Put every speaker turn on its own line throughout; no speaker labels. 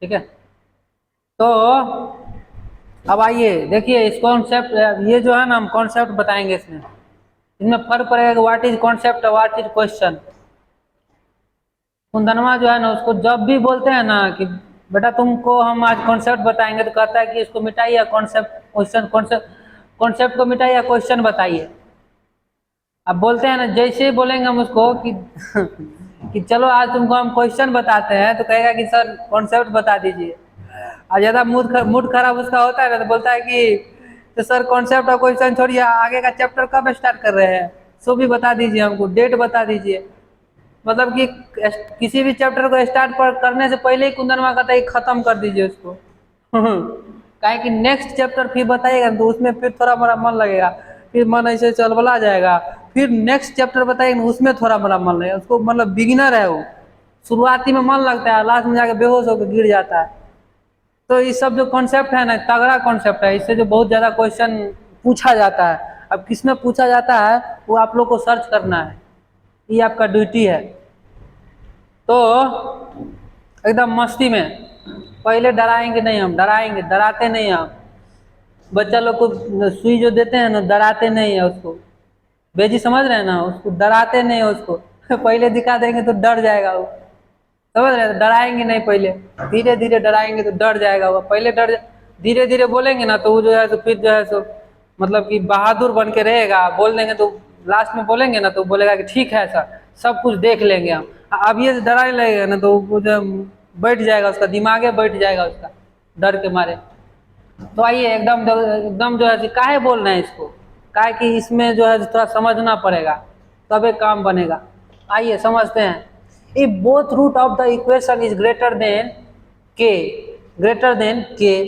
ठीक है। तो अब आइए देखिए इस कॉन्सेप्ट, ये जो है ना हम कॉन्सेप्ट बताएंगे इसमें, इनमें फर्क पड़ेगा व्हाट इज कॉन्सेप्ट और व्हाट इज क्वेश्चन। कुंदनवा जो है ना उसको जब भी बोलते हैं ना कि बेटा तुमको हम आज कॉन्सेप्ट बताएंगे, तो कहता है कि इसको मिटाइए कॉन्सेप्ट क्वेश्चन, कॉन्सेप्ट कॉन्सेप्ट को मिटाइए क्वेश्चन बताइए। अब बोलते हैं ना, जैसे ही बोलेंगे हम उसको कि कि चलो आज तुमको हम क्वेश्चन बताते हैं, तो कहेगा कि सर कॉन्सेप्ट बता दीजिए। और ज्यादा मूड खराब उसका होता है ना, तो बोलता है कि तो सर कॉन्सेप्ट और क्वेश्चन छोड़िए, आगे का चैप्टर कब स्टार्ट कर रहे हैं, सो भी बता दीजिए, हमको डेट बता दीजिए। मतलब कि किसी भी चैप्टर को स्टार्ट करने से पहले ही कुंदनवा कहता है कि खत्म कर दीजिए उसको। काहे कि नेक्स्ट चैप्टर फिर बताइएगा तो उसमें फिर थोड़ा बड़ा मन लगेगा, फिर मन ऐसे चलबला जाएगा। फिर नेक्स्ट चैप्टर बताइएगा उसमें थोड़ा बड़ा मन लगेगा उसको, मतलब बिगिनर है वो, शुरुआती में मन लगता है, लास्ट में जाके बेहोश होकर गिर जाता है। तो ये सब जो कॉन्सेप्ट है ना तगड़ा कॉन्सेप्ट है, इससे जो बहुत ज्यादा क्वेश्चन पूछा जाता है। अब किसमें पूछा जाता है वो आप लोग को सर्च करना है, ये आपका ड्यूटी है। तो एकदम मस्ती में, पहले डराएंगे नहीं हम, डराएंगे, डराते नहीं हम। बच्चा लोग को सुई जो देते हैं ना डराते नहीं है उसको, बेजी समझ रहे हैं ना, उसको डराते नहीं है उसको। पहले दिखा देंगे तो डर जाएगा वो, समझ रहे हैं, डराएंगे नहीं पहले, धीरे धीरे डराएंगे तो डर जाएगा वो। पहले धीरे धीरे बोलेंगे ना तो वो जो है तो फिर जो है सो मतलब कि बहादुर बन के रहेगा। बोल देंगे तो लास्ट में बोलेंगे ना तो बोलेगा कि ठीक है सर, सब कुछ देख लेंगे हम। अब ये डराने लगेगा ना तो वो जो बैठ जाएगा, उसका दिमागे बैठ जाएगा उसका, डर के मारे। तो आइए एकदम एकदम जो है काहे बोल रहे हैं इसको, काहे कि इसमें जो है थोड़ा समझना पड़ेगा तबे काम बनेगा। आइए समझते हैं। If both root of the equation is greater than k, greater than k,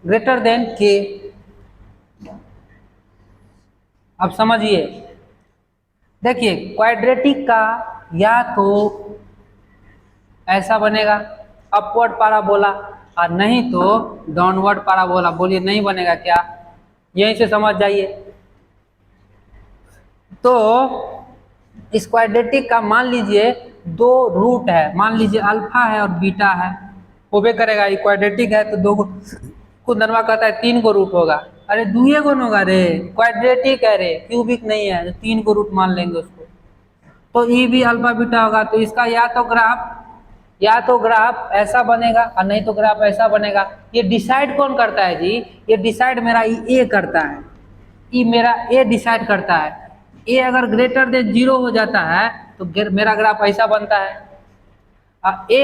greater than k, अब समझिए, देखिए क्वाड्रेटिक का या तो ऐसा बनेगा अपवर्ड पैराबोला, और नहीं तो डाउनवर्ड पैराबोला। बोलिए नहीं बनेगा क्या, यहीं से समझ जाइए। तो इस क्वाड्रेटिक का मान लीजिए दो रूट है, मान लीजिए अल्फा है और बीटा है, होबे करेगा, ये क्वाड्रेटिक है तो दो को कुंदनवा कहता है तीन को रूट होगा। अरे दुए को होगा रे, क्वाड्रेटिक है रे, क्यूबिक नहीं है, तो तीन को रूट मान लेंगे उसको। तो ई भी अल्फा बीटा होगा, तो इसका या तो ग्राफ ऐसा बनेगा और नहीं तो ग्राफ ऐसा बनेगा। ये डिसाइड कौन करता है जी, ये डिसाइड मेरा ए करता है, ई मेरा ए डिसाइड करता है। ए अगर ग्रेटर देन 0 हो जाता है तो मेरा ग्राफ ऐसा बनता है, और ए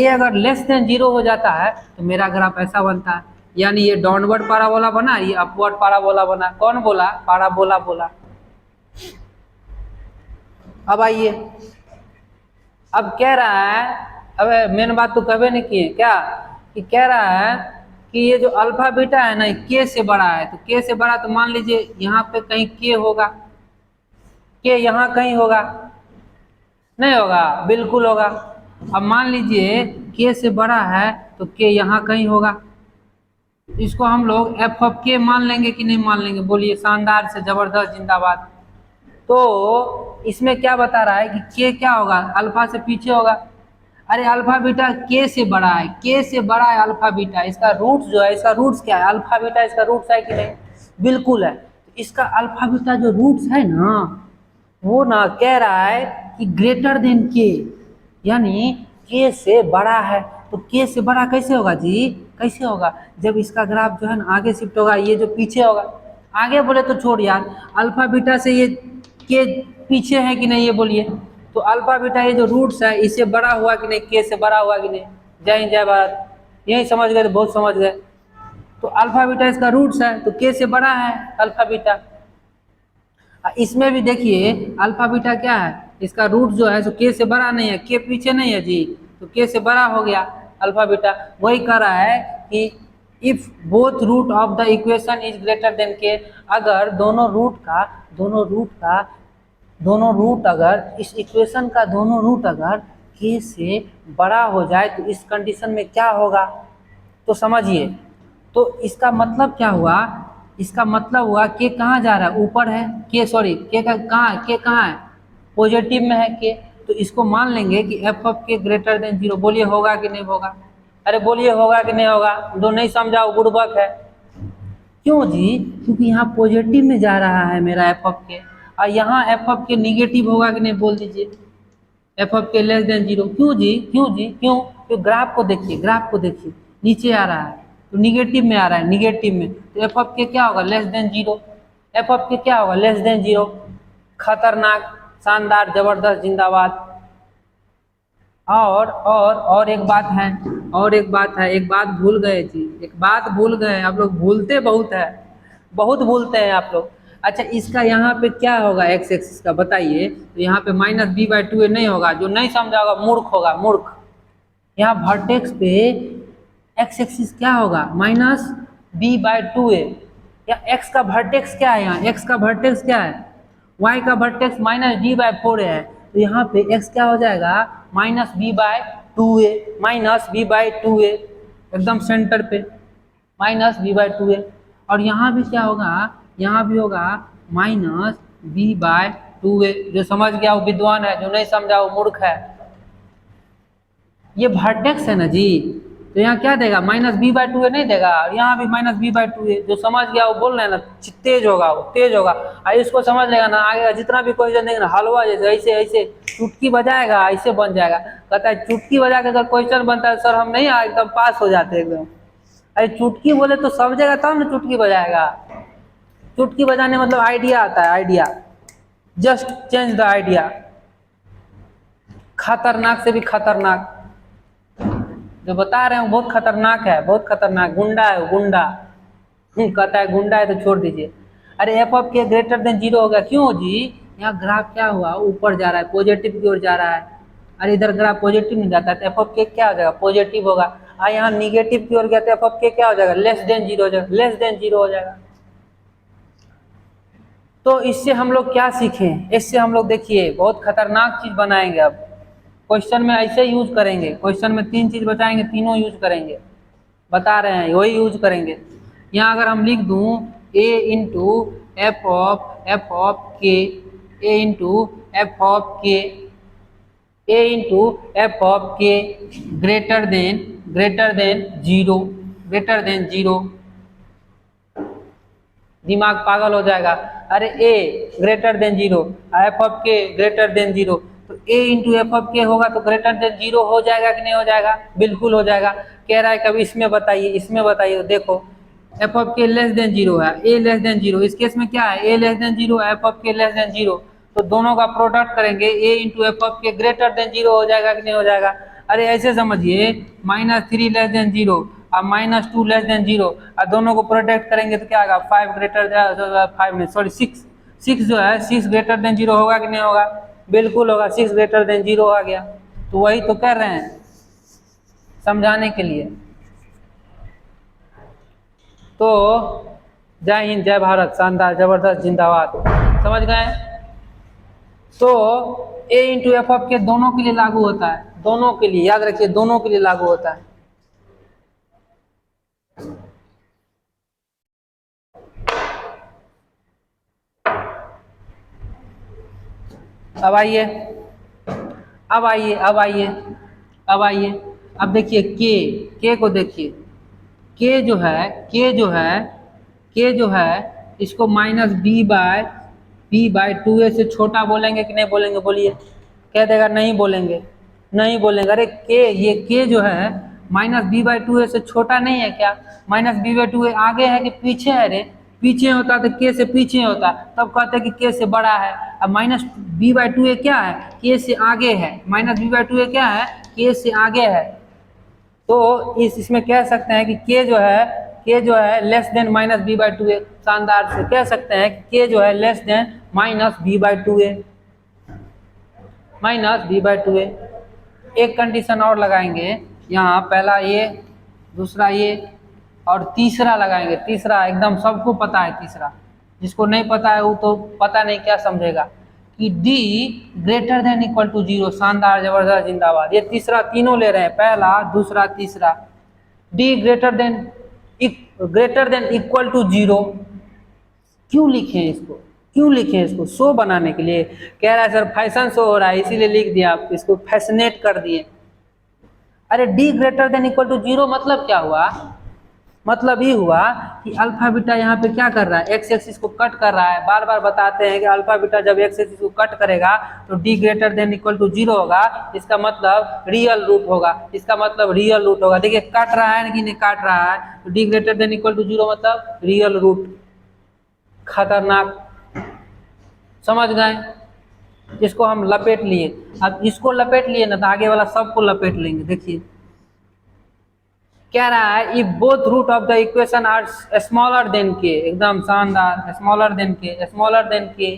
अगर लेस देन 0 हो जाता है तो मेरा ग्राफ ऐसा बनता है। यानी ये डाउनवर्ड पैराबोला बना, ये अपवर्ड पैराबोला बना। कौन बोला, पैराबोला बोला। अब आइए, अब कह रहा है, अब मेन बात तो कभी नहीं किए क्या, कि कह रहा है कि ये जो अल्फा बीटा है ना के से बड़ा है, तो के से बड़ा तो मान लीजिए यहाँ पे कहीं के होगा, के यहाँ कहीं होगा, नहीं होगा, बिल्कुल होगा। अब मान लीजिए के से बड़ा है तो के यहाँ कहीं होगा, इसको हम लोग एफ ऑफ के मान लेंगे कि नहीं मान लेंगे, बोलिए, शानदार से जबरदस्त जिंदाबाद। तो इसमें क्या बता रहा है कि के क्या होगा, अल्फा से पीछे होगा। अरे अल्फा बीटा के से बड़ा है, के से बड़ा है अल्फा बीटा, इसका रूट्स जो है, इसका रूट्स क्या है, अल्फा बीटा इसका रूट्स है कि नहीं, बिल्कुल है। तो इसका अल्फा बीटा जो रूट्स है ना, वो ना कह रहा है कि ग्रेटर देन के, यानी के से बड़ा है। तो के से बड़ा कैसे होगा जी, कैसे होगा, जब इसका ग्राफ जो है ना आगे शिफ्ट होगा, ये जो पीछे होगा। आगे बोले तो छोड़ यार, अल्फा बीटा से ये के पीछे है कि नहीं ये बोलिए। तो अल्फा बीटा ये जो रूट्स है इससे बड़ा हुआ कि नहीं, के से बड़ा हुआ कि नहीं। जय हिंद जय भारत, यही समझ गए तो बहुत समझ गए। तो अल्फा बीटा इसका रूट्स है तो के से बड़ा है अल्फा बीटा। इसमें भी देखिए अल्फा बीटा क्या है, इसका रूट जो है सो के से बड़ा नहीं है, के पीछे नहीं है जी, तो के से बड़ा हो गया अल्फा बीटा। वही कह रहा है कि if both root of the equation is greater than k, अगर दोनों रूट अगर इस इक्वेशन का दोनों रूट अगर के से बड़ा हो जाए तो इस कंडीशन में क्या होगा, तो समझिए। तो इसका मतलब क्या हुआ, इसका मतलब हुआ के कहाँ जा रहा है, ऊपर है के, सॉरी के का कहाँ, के कहाँ है, पॉजिटिव में है के, तो इसको मान लेंगे कि एफ ऑफ के ग्रेटर देन 0। बोलिए होगा कि नहीं होगा? अरे बोलिए होगा कि नहीं होगा? जो नहीं समझा वो बुड़बक है। क्यों जी? क्योंकि यहाँ पॉजिटिव में जा रहा है मेरा एफ ऑफ के, और यहाँ एफ ऑफ के निगेटिव होगा कि नहीं बोल दीजिए। F of k less then 0। क्यों जी? क्यों जी? क्यों? तो ग्राफ को देखिए, ग्राफ को देखिए, नीचे आ रहा है तो निगेटिव में आ रहा है, निगेटिव में, तो एफ ऑफ के क्या होगा? Less than 0। एफ ऑफ के क्या होगा? Less than 0। खतरनाक, शानदार, जबरदस्त, जिंदाबाद। और एक बात है, और एक बात है, एक बात भूल गए जी, एक बात भूल गए। आप लोग भूलते बहुत है, बहुत भूलते हैं आप लोग। अच्छा, इसका यहाँ पे क्या होगा एक्स एक्सिस का बताइए? तो यहाँ पे माइनस बी बाई टू ए नहीं होगा। जो नहीं समझा होगा मूर्ख होगा, मूर्ख। यहाँ वर्टेक्स पे एक्स एक्सिस क्या होगा? माइनस बी बाई टू ए। या एक्स का वर्टेक्स क्या है? यहाँ एक्स का वर्टेक्स क्या है? वाई का vertex minus D by four है, तो यहाँ पे एक्स क्या हो जाएगा? Minus b by two a, minus b by two a, एकदम सेंटर पे minus b by two a. और यहाँ भी क्या होगा? यहाँ भी होगा minus b by two a. जो समझ गया वो विद्वान है, जो नहीं समझा वो मूर्ख है। ये वर्टेक्स है ना जी, तो यहाँ क्या देगा? माइनस बी बाई टू ए नहीं देगा, और यहाँ भी minus b by two a. जो समझ गया वो बोल रहे हैं ना, तेज होगा, वो तेज होगा। और इसको समझ लेगा ना, आगे जितना भी क्वेश्चन देगा ना, हलवा जैसे ऐसे ऐसे चुटकी बजाएगा, ऐसे बन जाएगा। कहता है चुटकी बजा के अगर क्वेश्चन बनता है सर हम नहीं एकदम पास हो जाते एकदम। अरे चुटकी बोले तो समझेगा तब ना चुटकी बजाएगा। चुटकी बजाने मतलब आइडिया आता है, idea, just change the idea. खतरनाक से भी खतरनाक, जो बता रहे हैं बहुत खतरनाक है, बहुत खतरनाक, गुंडा है वो, गुंडा। कहता है गुंडा है तो छोड़ दीजिए। अरे एफ ऑफ के ग्रेटर देन 0 हो गया। क्यों जी? यहाँ ग्राफ क्या हुआ? ऊपर जा रहा है, पॉजिटिव की ओर जा रहा है। अरे इधर ग्राफ पॉजिटिव में जाता है तो एफ ऑफ के क्या हो जाएगा? पॉजिटिव होगा। और यहाँ निगेटिव की ओर गया तो एफ ऑफ के क्या हो जाएगा? लेस देन 0 हो जाएगा, लेस देन 0 हो जाएगा। तो इससे हम लोग क्या सीखें? इससे हम लोग देखिए बहुत खतरनाक चीज बनाएंगे। अब क्वेश्चन में ऐसे यूज करेंगे, क्वेश्चन में 3 चीज बताएंगे, तीनों यूज करेंगे, बता रहे हैं वही यूज करेंगे। यहाँ अगर हम लिख दूं a इंटू एफ ऑफ के, a इंटू एफ ऑफ के, a इंटू एफ ऑफ के ग्रेटर देन 0, ग्रेटर देन 0। दिमाग पागल हो जाएगा। अरे a greater than 0, F of के ग्रेटर देन 0, तो a इंटू एफ ऑफ के होगा तो ग्रेटर देन 0 हो जाएगा कि नहीं हो जाएगा? बिल्कुल हो जाएगा। कह रहा है कभी इसमें बताइए, इसमें बताइए। देखो F of k less then 0 है, a लेस देन 0, इस केस में क्या है? a less than 0, F of k less then 0, तो दोनों का प्रोडक्ट करेंगे, a इंटू एफ ऑफ के ग्रेटर देन 0 हो जाएगा कि नहीं हो जाएगा? अरे ऐसे समझिए, -3 लेस देन 0 और -2 लेस देन 0, और दोनों को प्रोडक्ट करेंगे तो क्या आएगा? 5 ग्रेटर 5 नहीं सॉरी 6 जो है 6 ग्रेटर देन 0 होगा कि नहीं होगा? बिल्कुल होगा, 6 ग्रेटर देन 0 आ गया। तो वही तो कर रहे हैं समझाने के लिए। तो जय हिंद, जय भारत, शानदार, जबरदस्त, जिंदाबाद। समझ गए? तो a इंटू एफ ऑफ के दोनों के लिए लागू होता है, दोनों के लिए, याद रखिए दोनों के लिए लागू होता है। अब आइए, अब आइए, अब आइए, अब आइए, अब देखिए के को देखिए। के जो है, के जो है, के जो है इसको minus b by two a से छोटा बोलेंगे कि नहीं बोलेंगे? बोलिए। कह देगा नहीं बोलेंगे, नहीं बोलेंगे। अरे के, ये के जो है minus b by two a से छोटा नहीं है क्या? माइनस बी बाई टू ए आगे है कि पीछे है? रे पीछे होता तो के से पीछे होता, तब कहते कि के से बड़ा है। अब माइनस बी बाई टू ए क्या है? के से आगे है। माइनस बी बाई टू ए क्या है? के से आगे है। तो इसमें कह सकते हैं कि के जो है less than minus b by two a. शानदार से कह सकते हैं कि के जो है less than minus b by two a, minus b by two a. एक कंडीशन और लगाएंगे यहाँ, पहला ये, दूसरा ये, और तीसरा लगाएंगे। तीसरा एकदम सबको पता है, तीसरा जिसको नहीं पता है वो तो पता नहीं क्या समझेगा कि d greater than equal to 0। शानदार, जबरदस्त, जिंदाबाद। ये तीसरा तीनों ले रहे हैं, पहला, दूसरा, तीसरा। d greater than equal to 0 क्यों लिखे हैं इसको? क्यों लिखे इसको? शो बनाने के लिए। कह रहा है सर फैशन शो हो रहा है इसीलिए लिख दिया, आप इसको फैसिनेट कर दिए। अरे D greater than equal to zero मतलब क्या हुआ? मतलब ये हुआ कि अल्फा बीटा यहाँ पे क्या कर रहा है, एक्स एक्सिस को कट कर रहा है। बार बार बताते हैं कि अल्फा बीटा जब एक्स एक्सिस को कट करेगा तो D greater than equal to zero होगा, इसका मतलब रियल रूट होगा, इसका मतलब रियल रूट होगा। देखिए काट रहा है कि नहीं काट रहा है, तो D greater than equal to zero मतलब रियल रूट। खतरनाक, समझ गए? इसको हम लपेट लिए। अब इसको लपेट लिए ना तो आगे वाला सबको लपेट लेंगे। देखिए कह रहा है if both root of the equation are smaller than k, एकदम शानदार, smaller than k, smaller than k,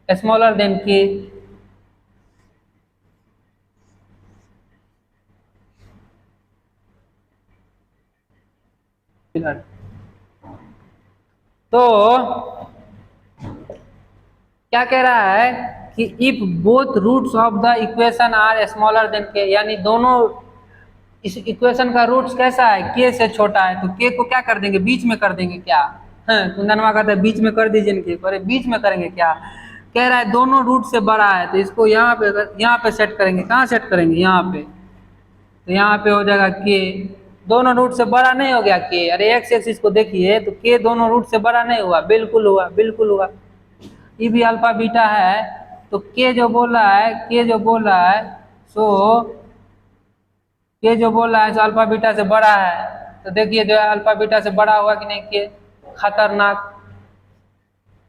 smaller than k. तो क्या कह रहा है कि if both roots of the equation are smaller than k, यानी दोनों इस इक्वेशन का रूट्स कैसा है, के से छोटा है, तो के को क्या कर देंगे, बीच में कर देंगे क्या? कुंदनवा कहता है बीच में कर दीजिए इनके, अरे बीच में करेंगे क्या? कह रहा है दोनों रूट से बड़ा है तो इसको यहाँ पे सेट करेंगे। कहाँ सेट करेंगे? यहाँ पे। तो यहाँ पे हो जाएगा के, दोनों रूट से बड़ा नहीं हो गया के? अरे एक्स एक्सिस को देखिए तो के दोनों रूट से बड़ा नहीं हुआ? बिल्कुल हुआ, बिल्कुल हुआ। ये भी अल्फा बीटा है तो के जो बोल रहा है, के जो बोल रहा है सो के जो बोल रहा है सो अल्फा बीटा से बड़ा है। तो देखिए जो है अल्फा बीटा से बड़ा हुआ कि नहीं के? खतरनाक।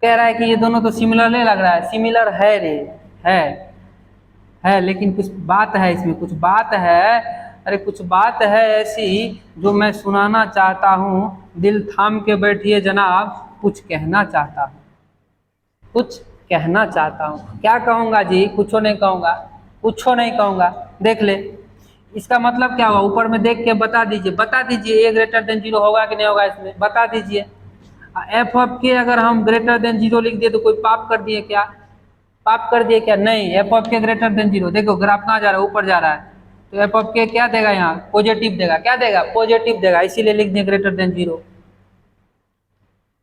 कह रहा है कि ये दोनों तो सिमिलर नहीं लग रहा है, सिमिलर है रे, है लेकिन कुछ बात है इसमें, कुछ बात है। अरे कुछ बात है ऐसी जो मैं सुनाना चाहता हूँ, दिल थाम के बैठिए जनाब, कुछ कहना चाहता हूँ, कुछ कहना चाहता हूँ। क्या कहूँगा जी? कुछो नहीं कहूँगा, कुछो नहीं कहूँगा। देख ले इसका मतलब क्या हुआ, ऊपर में देख के बता दीजिए, बता दीजिए ए ग्रेटर देन जीरो होगा कि नहीं होगा इसमें, बता दीजिए। एफ ऑफ के अगर हम ग्रेटर देन जीरो लिख दिए तो कोई पाप कर दिए क्या? पाप कर दिए क्या? नहीं। एफ ऑफ के ग्रेटर देन जीरो, देखो ग्राफ कहाँ जा रहा है, ऊपर जा रहा है, तो एफ ऑफ के क्या देगा यहाँ? पॉजिटिव देगा। क्या देगा? पॉजिटिव देगा, इसीलिए लिख दिए ग्रेटर देन जीरो।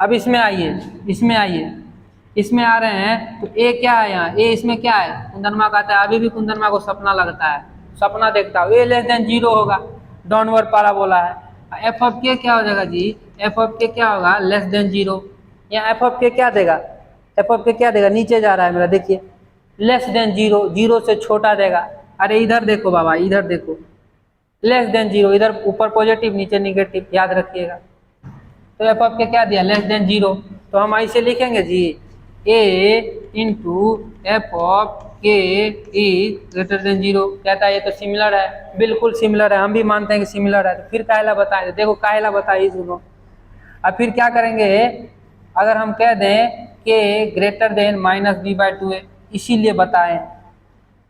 अब इसमें आइए, इसमें आइए, इसमें आ रहे हैं तो ए क्या है यहाँ? ए इसमें क्या है? कुंदनमा कहता है, अभी भी कुंदनमा को सपना लगता है, सपना देखता हूँ, ए लेस देन जीरो होगा, डाउनवर्ड पैराबोला है। एफ ऑफ के क्या हो जाएगा जी? एफ ऑफ के क्या होगा? Less than zero. यहाँ एफ ऑफ के क्या देगा? एफ ऑफ के क्या देगा? नीचे जा रहा है मेरा, देखिए लेस देन जीरो, जीरो से छोटा देगा। अरे इधर देखो बाबा, इधर देखो, लेस देन जीरो, इधर ऊपर पॉजिटिव नीचे निगेटिव, याद रखिएगा। तो एफ ऑफ के क्या दिया? Less than zero. तो हम ऐसे लिखेंगे जी ए इंटू एफ ऑफ के इज ग्रेटर देन जीरो। कहता है ये तो सिमिलर है, बिल्कुल सिमिलर है, हम भी मानते हैं कि सिमिलर है। तो फिर काहेला बताए? देखो काहेला बताइए सुनो। अब फिर क्या करेंगे, अगर हम कह दें k greater than minus b by two a, इसीलिए बताएं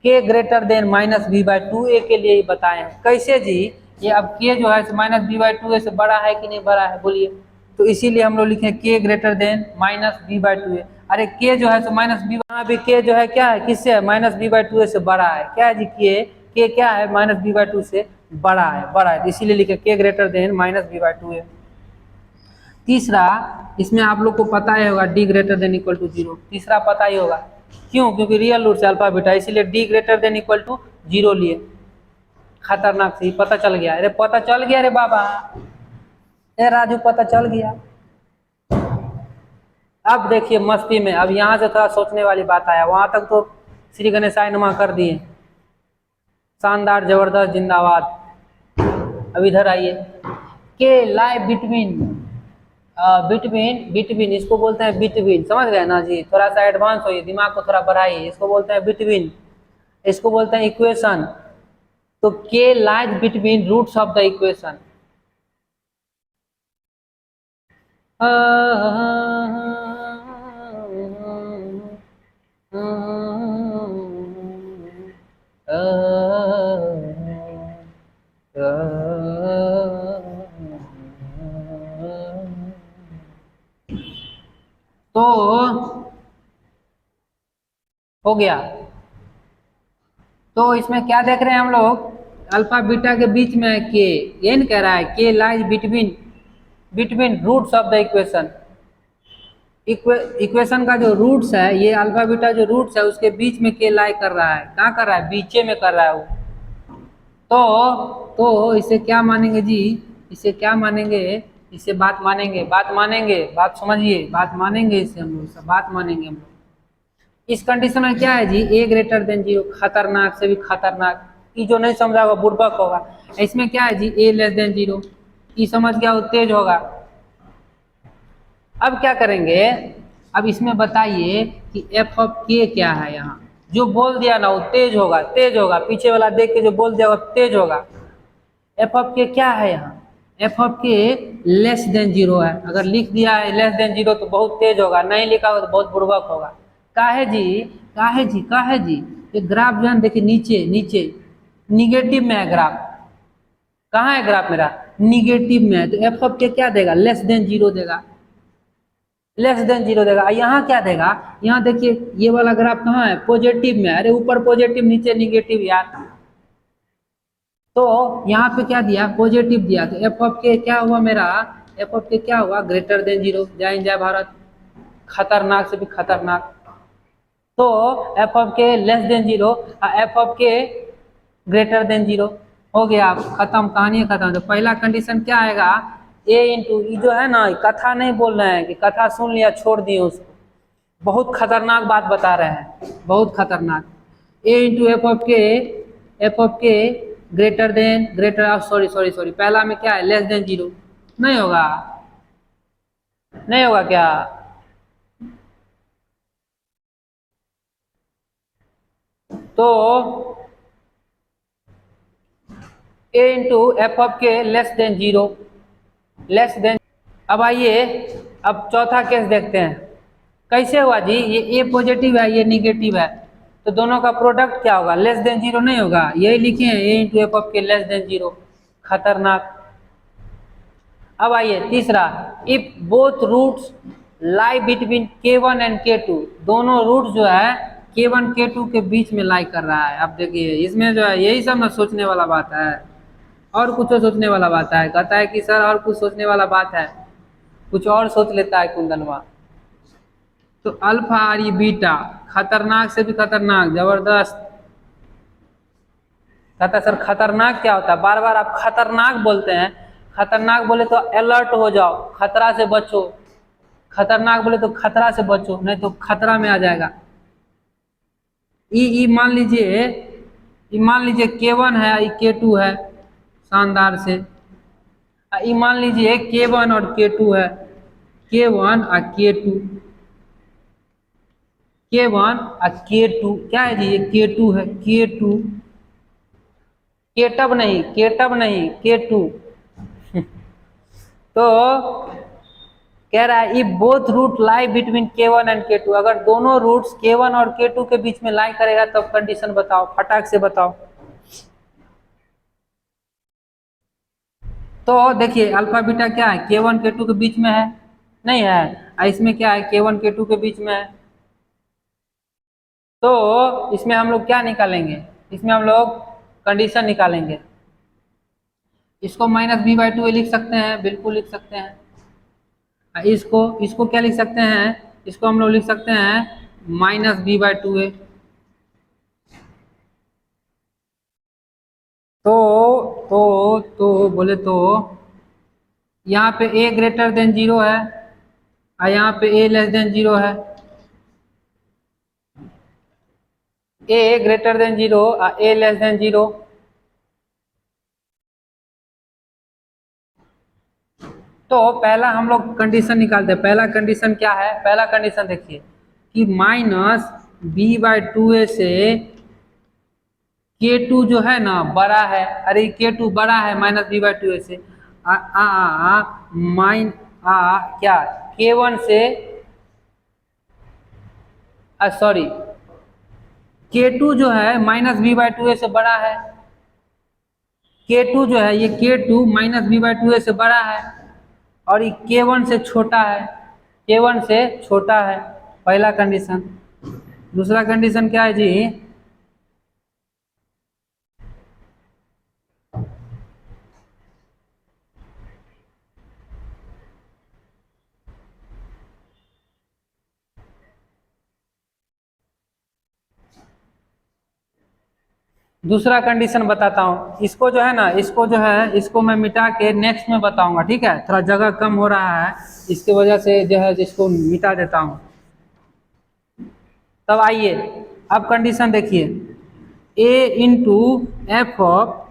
k greater than minus b by two a के लिए ही बताएं। कैसे जी? ये अब के जो है minus b by two a से बड़ा है कि नहीं बड़ा है, बोलिए? तो इसीलिए हम लोग लिखे k greater than minus b by two a. अरे के जो है तो माइनस बी, यहाँ भी के जो है क्या है, किससे है? Minus b by two a से बड़ा है। क्या है जी? के क्या है? माइनस बी बाई टू से बड़ा है, बड़ा है, इसीलिए लिखे k greater than minus b by two a. तीसरा, इसमें आप लोग को पता ही होगा D greater than equal to zero, तीसरा पता ही होगा। क्यों? क्योंकि रियल रूट से अल्फा बीटा, इसीलिए D greater than equal to zero लिए। खतरनाक से ही पता चल गया। अरे पता चल गया रे बाबा, ए राजू पता चल गया। अब देखिए मस्ती में, अब यहाँ से थोड़ा सोचने वाली बात आया, वहां तक तो श्री गणेशाय नमः कर दिए, शानदार, जबरदस्त, जिंदाबाद। अब इधर आइए, के लाई बिटवीन, बिटवीन इसको बोलते हैं बिटवीन, समझ गए ना जी? थोड़ा सा एडवांस होइए, दिमाग को थोड़ा बढ़ाइए, इसको बोलते हैं बिटवीन, इसको बोलते हैं इक्वेशन। तो k lies between roots of the equation. तो हो गया। तो इसमें क्या देख रहे हैं हम लोग? अल्फा बीटा के बीच में के, एन कह रहा है k lies between roots of the equation. Equation का जो रूट्स है, ये अल्फा बीटा जो रूट्स है उसके बीच में के लाई कर रहा है, कहाँ कर रहा है, बीचे में कर रहा है वो। तो इसे क्या मानेंगे जी, इसे क्या मानेंगे, इसे बात मानेंगे, बात मानेंगे, बात समझिए, बात मानेंगे, इसे हम लोग सब बात मानेंगे हम लोग। इस कंडीशन में क्या है जी, ए ग्रेटर देन जीरो, खतरनाक से भी खतरनाक। ये जो नहीं समझा होगा बुर्बक होगा। इसमें क्या है जी, ए लेस देन जीरो, ये समझ गया वो तेज होगा। अब क्या करेंगे, अब इसमें बताइए कि एफ ऑफ के क्या है। यहाँ जो बोल दिया ना वो तेज होगा, तेज होगा, पीछे वाला देख के जो बोल दिया वो तेज होगा। एफ ऑफ के क्या है यहाँ, F of k less than zero है। अगर लिख दिया है लेस देन जीरो तो बहुत तेज होगा, नहीं लिखा होगा तो बहुत बुर्बक होगा। काहे जी, काहे जी, काहे जी, ये ग्राफ जो है देखिए नीचे नीचे निगेटिव में है ग्राफ। कहाँ है ग्राफ मेरा, निगेटिव में है, तो एफ ऑफ के क्या देगा, लेस देन जीरो देगा, लेस देन जीरो देगा। यहाँ क्या देगा, यहाँ देखिए ये वाला ग्राफ कहाँ है, पॉजिटिव में। अरे ऊपर पॉजिटिव नीचे निगेटिव यार। तो यहाँ पे क्या दिया, पॉजिटिव दिया, तो एफ ऑफ के क्या हुआ मेरा, एफ ऑफ के क्या हुआ, ग्रेटर देन जीरो। जय हिंद जय भारत, खतरनाक से भी खतरनाक। तो F of k less than zero, F of के ग्रेटर देन जीरो, हो गया, खत्म, कहानी खत्म। तो पहला कंडीशन क्या आएगा, ए इंटू, ये जो है ना कथा नहीं बोल रहे हैं कि कथा सुन लिया छोड़ दिए उसको, बहुत खतरनाक बात बता रहे हैं, बहुत खतरनाक। ए इंटू एफ ऑफ के, एफ ऑफ के greater then, greater, sorry sorry sorry, पहला में क्या है, लेस देन जीरो। नहीं होगा, नहीं होगा क्या, तो ए into f of k less than zero, less than. अब आइए, अब चौथा केस देखते हैं कैसे हुआ जी, ये ए पॉजिटिव है ये निगेटिव है, तो दोनों का प्रोडक्ट क्या होगा, लेस देन जीरो नहीं होगा, यही लिखे हैं a into f of k less than zero, खतरनाक। अब आइए तीसरा, if both roots lie between k1 and k2, दोनों रूट जो है k1 k2 के बीच में लाई कर रहा है। अब देखिए इसमें जो है यही सब ना सोचने वाला बात है, और कुछ तो सोचने वाला बात है, कहता है कि सर और कुछ सोचने वाला बात है, कुछ और सोच लेता है कुंदनवा। तो अल्फा और ये बीटा, खतरनाक से भी खतरनाक, जबरदस्त। कहता है सर खतरनाक क्या होता है, बार बार आप खतरनाक बोलते हैं, खतरनाक बोले तो अलर्ट हो जाओ, खतरा से बचो, खतरनाक बोले तो खतरा से बचो, नहीं तो खतरा में आ जाएगा। ई मान लीजिए, ई मान लीजिए K1 है, ई K2 है, शानदार से। ई मान लीजिए K1 और K2 है, K1 और K2, K1 और K2 क्या है जी, ये K2 है, K2, केटब नहीं, केटब नहीं, K2। तो कह रहा है if both root lie between K1 and K2, अगर दोनों रूट्स K1 और K2 के बीच में लाई करेगा तब कंडीशन बताओ, फटाक से बताओ। तो देखिए अल्फा बीटा क्या है, K1 K2 के बीच में है, नहीं है, इसमें क्या है, K1 K2 के बीच में है। तो इसमें हम लोग क्या निकालेंगे, इसमें हम लोग कंडीशन निकालेंगे। इसको माइनस बी बाई टू लिख सकते हैं, बिल्कुल लिख सकते हैं। इसको इसको क्या लिख सकते हैं, इसको हम लोग लिख सकते हैं माइनस बी बाई टू ए। तो बोले तो यहाँ पे ए ग्रेटर देन जीरो है और यहाँ पे ए लेस देन जीरो है, ए ग्रेटर देन जीरो और ए लेस देन जीरो। तो पहला हम लोग कंडीशन निकालते हैं, पहला कंडीशन क्या है, पहला कंडीशन देखिए कि minus b by two a से K2 जो है ना बड़ा है, अरे K2 बड़ा है minus b by two a से, माइन क्या K1 से, सॉरी K2 जो है minus b by two a से बड़ा है, K2 जो है ये K2 minus b by two a से बड़ा है और ये K1 से छोटा है, K1 से छोटा है, पहला कंडीशन। दूसरा कंडीशन क्या है जी, दूसरा कंडीशन बताता हूँ, इसको जो है ना, इसको मैं मिटा के नेक्स्ट में बताऊंगा, ठीक है। थोड़ा जगह कम हो रहा है, इसकी वजह से जो है इसको मिटा देता हूँ। तब आइए अब कंडीशन देखिए, a into f of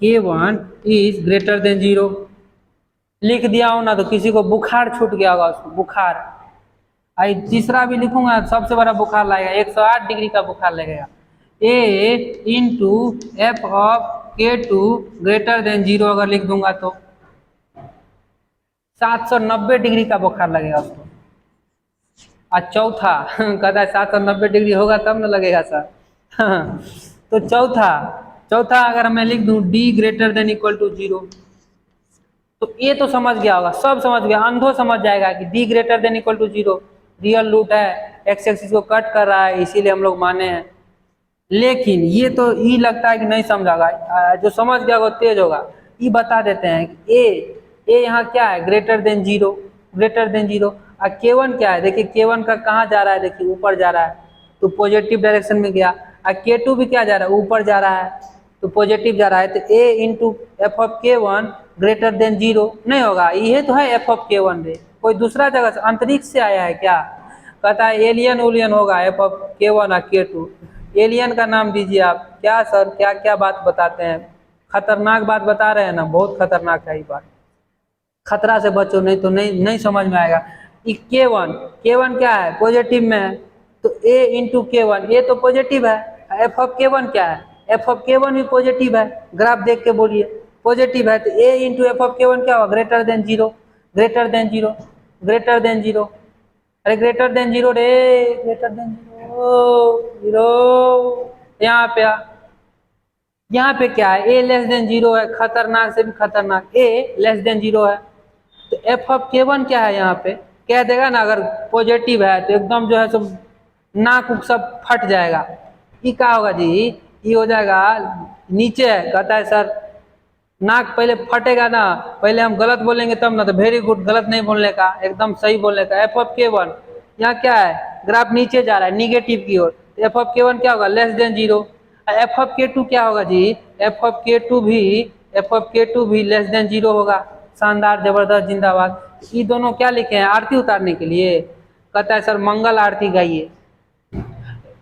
k1 is greater then 0। लिख दिया हूँ ना, तो किसी को बुखार छूट गया होगा, उसको बुखार। आई तीसरा भी लिखूंगा, सबसे बड़ा बुखार लगेगा, 108 डिग्री का बुखार लगेगा। a into f of k2 greater than 0 अगर लिख दूंगा तो 790 डिग्री का बुखार लगेगा उसको। और चौथा कहता है 790 डिग्री होगा तब ना लगेगा सर। तो चौथा अगर मैं लिख दूं d greater than equal to 0, तो ये तो समझ गया होगा, सब समझ गया, अंधो समझ जाएगा कि d greater than equal to 0 real root है, x एक्सिस को कट कर रहा है, इसीलिए हम लोग माने हैं। लेकिन ये तो ई लगता है कि नहीं समझागा, जो समझ गया वो तेज होगा। ये बता देते हैं कि ए यहाँ क्या है, ग्रेटर देन 0, ग्रेटर देन 0। और k1 क्या है, देखिए k1 का कहाँ जा रहा है, देखिए ऊपर जा रहा है, तो पॉजिटिव डायरेक्शन में गया। और k2 भी क्या जा रहा है, ऊपर जा रहा है, तो पॉजिटिव जा रहा है। तो a into f of k1 greater than 0 नहीं होगा, ये तो है एफ ऑफ k1 रे, कोई दूसरा जगह से अंतरिक्ष से आया है क्या? कहता है एलियन उलियन होगा एफ ऑफ k1 और k2। एलियन का नाम दीजिए आप। क्या सर, क्या क्या बात बताते हैं, खतरनाक बात बता रहे हैं ना, बहुत खतरनाक है ये बात, खतरा से बचो, नहीं तो नहीं समझ में आएगा। k1 क्या है, पॉजिटिव में है, तो a इंटू k1, ये तो पॉजिटिव है। एफ ऑफ k1 क्या है, एफ ऑफ k1 भी पॉजिटिव है, ग्राफ देख के बोलिए, पॉजिटिव है, तो a into f of k1 क्या होगा, greater than 0, greater than 0, greater than 0। अरे ग्रेटर देन 0 रे, ग्रेटर देन 0, यहाँ पे क्या है, a लेस देन 0 है, खतरनाक से भी खतरनाक, a लेस देन 0 है। तो एफ ऑफ k1 क्या है, यहाँ पे कह देगा ना, अगर पॉजिटिव है तो एकदम जो है सब नाक उक सब फट जाएगा। ये क्या होगा जी, ये हो जाएगा नीचे है, कहता है सर नाक पहले फटेगा ना, पहले हम गलत बोलेंगे तब ना, तो वेरी गुड, गलत नहीं बोलने का, एकदम सही बोलने का। एफ ऑफ k1 यहाँ क्या है, ग्राफ नीचे जा रहा है निगेटिव की ओर, एफ ऑफ k1 क्या होगा, less than 0। F of k2 क्या होगा जी, एफ ऑफ k2 भी लेस देन 0 होगा। शानदार, जबरदस्त, जिंदाबाद। ये दोनों क्या लिखे हैं, आरती उतारने के लिए। कहता है सर मंगल आरती गाइए।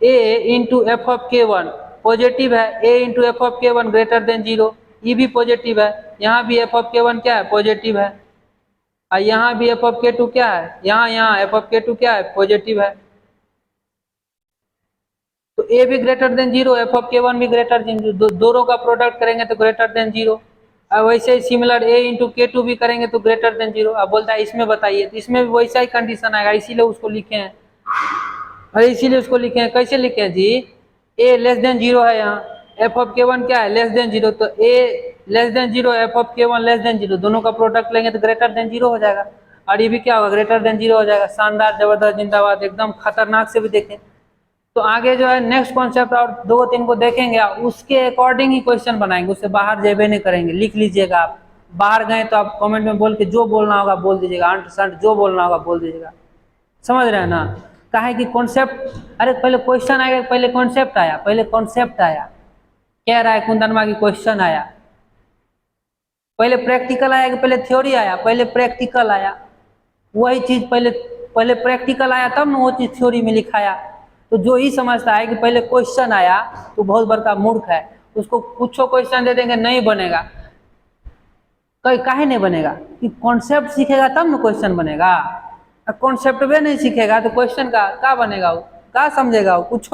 a into f of k1 positive है, a into f of k1 greater than 0, ये भी पॉजिटिव है। यहाँ भी एफ ऑफ k1 क्या है, पॉजिटिव है। और यहाँ भी एफ ऑफ k2 क्या है, यहाँ एफ ऑफ k2 क्या है, पॉजिटिव है। तो a भी greater than 0, F of k1 भी ग्रेटर देन 0, दोनों का प्रोडक्ट करेंगे तो ग्रेटर देन 0। अब वैसे ही सिमिलर a इंटू k2 भी करेंगे तो ग्रेटर देन 0। अब बोलता है इसमें बताइए, तो इसमें भी वैसा ही कंडीशन आएगा, इसीलिए उसको लिखे हैं। अरे इसीलिए उसको लिखे हैं, कैसे लिखे हैं जी, a लेस देन 0 है, यहाँ एफ ऑफ k1 क्या है, लेस देन 0, तो a less than 0, F of k1 less than 0, दोनों का प्रोडक्ट लेंगे तो ग्रेटर देन 0 हो जाएगा। और ये भी क्या होगा, ग्रेटर देन 0 हो जाएगा। शानदार, जबरदस्त, जिंदाबाद, एकदम खतरनाक से भी देखें। तो आगे जो है नेक्स्ट कॉन्सेप्ट और 2-3 को देखेंगे, उसके अकॉर्डिंग ही क्वेश्चन बनाएंगे, उससे बाहर जेबे नहीं करेंगे। लिख लीजिएगा, आप बाहर गए तो आप कमेंट में बोल के जो बोलना होगा बोल दीजिएगा, अंट संट जो बोलना होगा बोल दीजिएगा, समझ रहे हैं ना। कहा है कि कॉन्सेप्ट, अरे पहले क्वेश्चन आएगा, पहले कॉन्सेप्ट आया, कह रहा है कुंदनमा की क्वेश्चन आया, पहले प्रैक्टिकल आया कि पहले थ्योरी आया, पहले प्रैक्टिकल आया। वही चीज पहले प्रैक्टिकल आया तब ना वो चीज थ्योरी में लिखाया। तो जो ही समझता है कि पहले क्वेश्चन आया तो बहुत बड़का मूर्ख है, उसको कुछ क्वेश्चन दे देंगे नहीं बनेगा। काहे नहीं बनेगा, कि कॉन्सेप्ट सीखेगा तब ना क्वेश्चन बनेगा। कॉन्सेप्ट भी नहीं सीखेगा तो क्वेश्चन का बनेगा, वो क्या समझेगा, वो कुछ